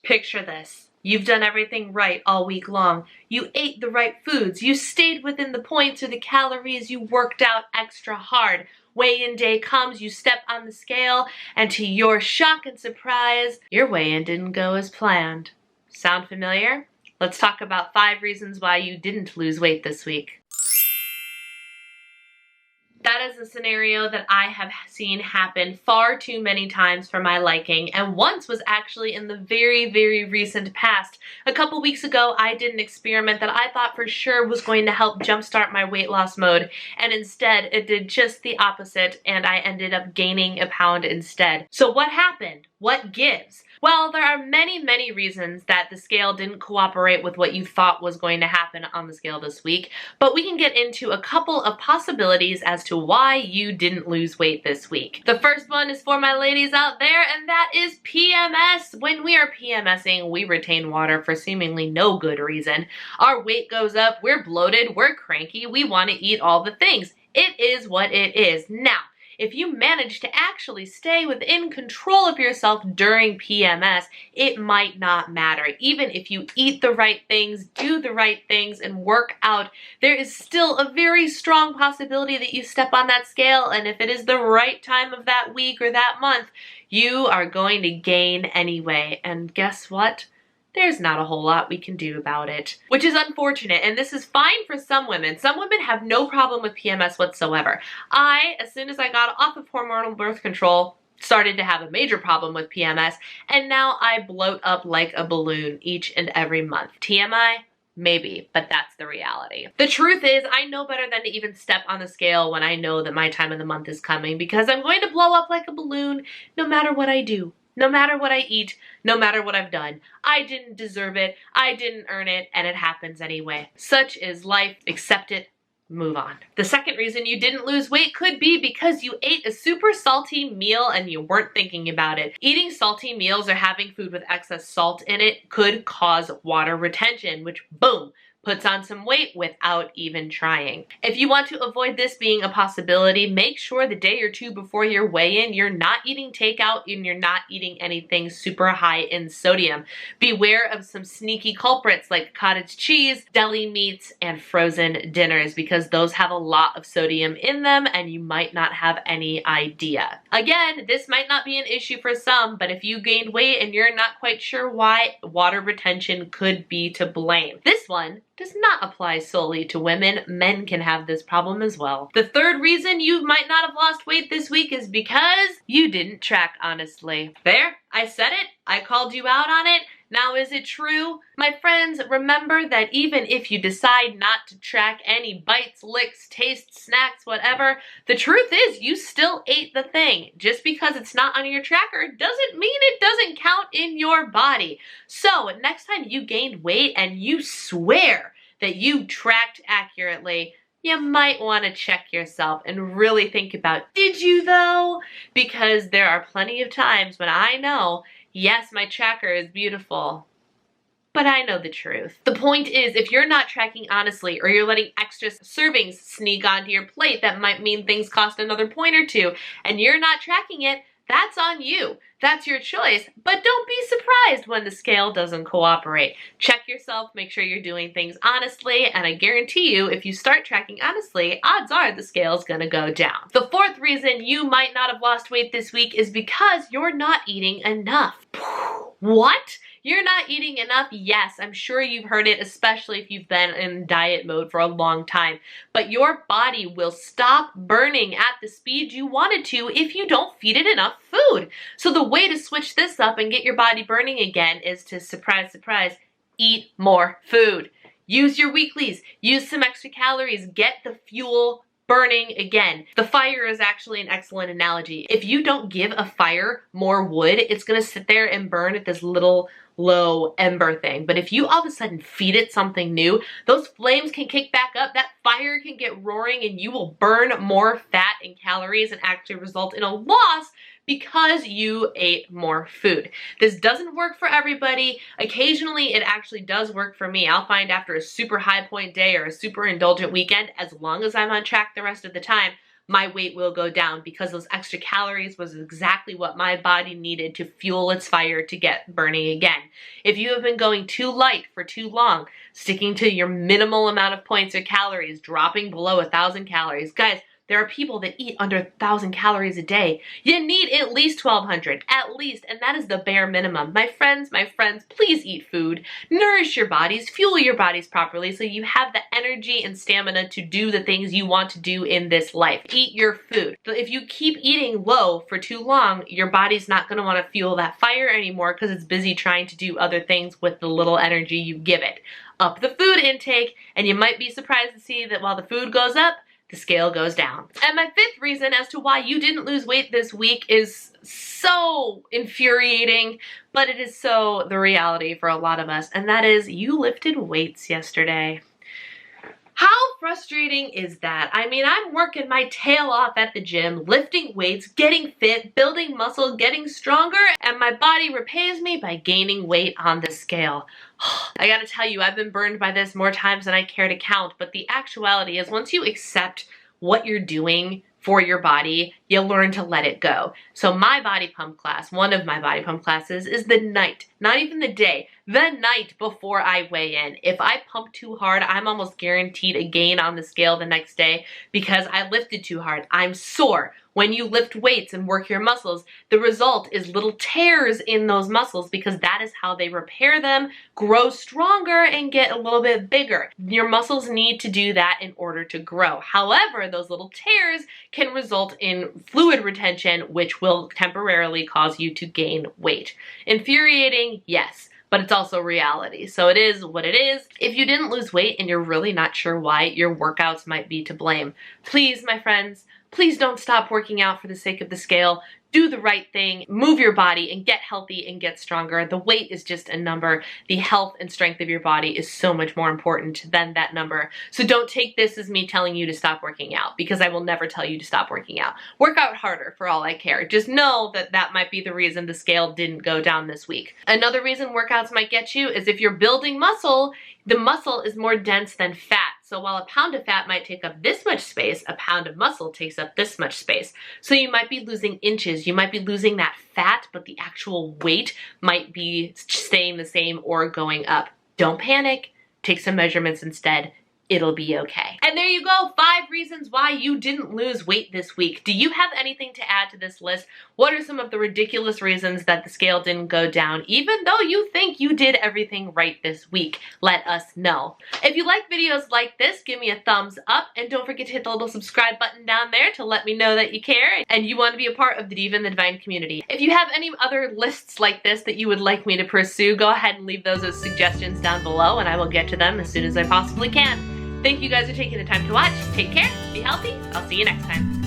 Picture this. You've done everything right all week long. You ate the right foods. You stayed within the points or the calories. You worked out extra hard. Weigh-in day comes, you step on the scale, and to your shock and surprise, your weigh-in didn't go as planned. Sound familiar? Let's talk about 5 reasons why you didn't lose weight this week. That is a scenario that I have seen happen far too many times for my liking, and once was actually in the very, very recent past. A couple weeks ago, I did an experiment that I thought for sure was going to help jumpstart my weight loss mode, and instead it did just the opposite, and I ended up gaining a pound instead. So what happened? What gives? Well, there are many, many reasons that the scale didn't cooperate with what you thought was going to happen on the scale this week, but we can get into a couple of possibilities as to why you didn't lose weight this week. The first one is for my ladies out there, and that is PMS. When we are PMSing, we retain water for seemingly no good reason. Our weight goes up, we're bloated, we're cranky, we want to eat all the things. It is what it is. Now, if you manage to actually stay within control of yourself during PMS, it might not matter. Even if you eat the right things, do the right things, and work out, there is still a very strong possibility that you step on that scale, and if it is the right time of that week or that month, you are going to gain anyway. And guess what? There's not a whole lot we can do about it, which is unfortunate, and this is fine for some women. Some women have no problem with PMS whatsoever. As soon as I got off of hormonal birth control, started to have a major problem with PMS, and now I bloat up like a balloon each and every month. TMI? Maybe, but that's the reality. The truth is, I know better than to even step on the scale when I know that my time of the month is coming, because I'm going to blow up like a balloon no matter what I do. No matter what I eat, no matter what I've done. I didn't deserve it, I didn't earn it, and it happens anyway. Such is life. Accept it, move on. The second reason you didn't lose weight could be because you ate a super salty meal and you weren't thinking about it. Eating salty meals or having food with excess salt in it could cause water retention, which, boom, puts on some weight without even trying. If you want to avoid this being a possibility, make sure the day or two before your weigh-in, you're not eating takeout and you're not eating anything super high in sodium. Beware of some sneaky culprits like cottage cheese, deli meats, and frozen dinners, because those have a lot of sodium in them and you might not have any idea. Again, this might not be an issue for some, but if you gained weight and you're not quite sure why, water retention could be to blame. This one does not apply solely to women. Men can have this problem as well. The third reason you might not have lost weight this week is because you didn't track honestly. There, I said it. I called you out on it. Now, is it true? My friends, remember that even if you decide not to track any bites, licks, tastes, snacks, whatever, the truth is you still ate the thing. Just because it's not on your tracker doesn't mean it doesn't count in your body. So next time you gained weight and you swear that you tracked accurately, you might want to check yourself and really think about, did you though? Because there are plenty of times when I know, yes, my tracker is beautiful, but I know the truth. The point is, if you're not tracking honestly, or you're letting extra servings sneak onto your plate, that might mean things cost another point or two, and you're not tracking it, that's on you. That's your choice, but don't be surprised when the scale doesn't cooperate. Check yourself, make sure you're doing things honestly, and I guarantee you, if you start tracking honestly, odds are the scale's gonna go down. The fourth reason you might not have lost weight this week is because you're not eating enough. What? You're not eating enough? Yes, I'm sure you've heard it, especially if you've been in diet mode for a long time. But your body will stop burning at the speed you wanted to if you don't feed it enough food. So the way to switch this up and get your body burning again is to, surprise, surprise, eat more food. Use your weeklies, use some extra calories, get the fuel burning again. The fire is actually an excellent analogy. If you don't give a fire more wood, it's gonna sit there and burn at this little low ember thing. But if you all of a sudden feed it something new, those flames can kick back up, that fire can get roaring, and you will burn more fat and calories and actually result in a loss because you ate more food. This doesn't work for everybody. Occasionally it actually does work for me. I'll find after a super high point day or a super indulgent weekend, as long as I'm on track the rest of the time, my weight will go down because those extra calories was exactly what my body needed to fuel its fire to get burning again. If you have been going too light for too long, sticking to your minimal amount of points or calories, dropping below 1,000 calories, guys, there are people that eat under 1,000 calories a day. You need at least 1,200, at least, and that is the bare minimum. My friends, please eat food. Nourish your bodies, fuel your bodies properly so you have the energy and stamina to do the things you want to do in this life. Eat your food. So if you keep eating low for too long, your body's not going to want to fuel that fire anymore because it's busy trying to do other things with the little energy you give it. Up the food intake, and you might be surprised to see that while the food goes up, the scale goes down. And my fifth reason as to why you didn't lose weight this week is so infuriating, but it is so the reality for a lot of us, and that is you lifted weights yesterday. How frustrating is that? I mean, I'm working my tail off at the gym, lifting weights, getting fit, building muscle, getting stronger, and my body repays me by gaining weight on the scale. I gotta tell you, I've been burned by this more times than I care to count, but the actuality is once you accept what you're doing for your body, you learn to let it go. So my body pump class, one of my body pump classes, is the night, not even the day, the night before I weigh in. If I pump too hard, I'm almost guaranteed a gain on the scale the next day because I lifted too hard. I'm sore. When you lift weights and work your muscles, the result is little tears in those muscles because that is how they repair them, grow stronger, and get a little bit bigger. Your muscles need to do that in order to grow. However, those little tears can result in fluid retention, which will temporarily cause you to gain weight. Infuriating, yes. But it's also reality. So it is what it is. If you didn't lose weight and you're really not sure why, your workouts might be to blame. Please, my friends, please don't stop working out for the sake of the scale. Do the right thing, move your body, and get healthy and get stronger. The weight is just a number. The health and strength of your body is so much more important than that number. So don't take this as me telling you to stop working out, because I will never tell you to stop working out. Work out harder for all I care. Just know that that might be the reason the scale didn't go down this week. Another reason workouts might get you is if you're building muscle, the muscle is more dense than fat. So while a pound of fat might take up this much space, a pound of muscle takes up this much space. So you might be losing inches, you might be losing that fat, but the actual weight might be staying the same or going up. Don't panic, take some measurements instead. It'll be okay. And there you go, 5 reasons why you didn't lose weight this week. Do you have anything to add to this list? What are some of the ridiculous reasons that the scale didn't go down, even though you think you did everything right this week? Let us know. If you like videos like this, give me a thumbs up, and don't forget to hit the little subscribe button down there to let me know that you care and you want to be a part of the Diva and the Divine community. If you have any other lists like this that you would like me to pursue, go ahead and leave those as suggestions down below, and I will get to them as soon as I possibly can. Thank you guys for taking the time to watch. Take care, be healthy, I'll see you next time.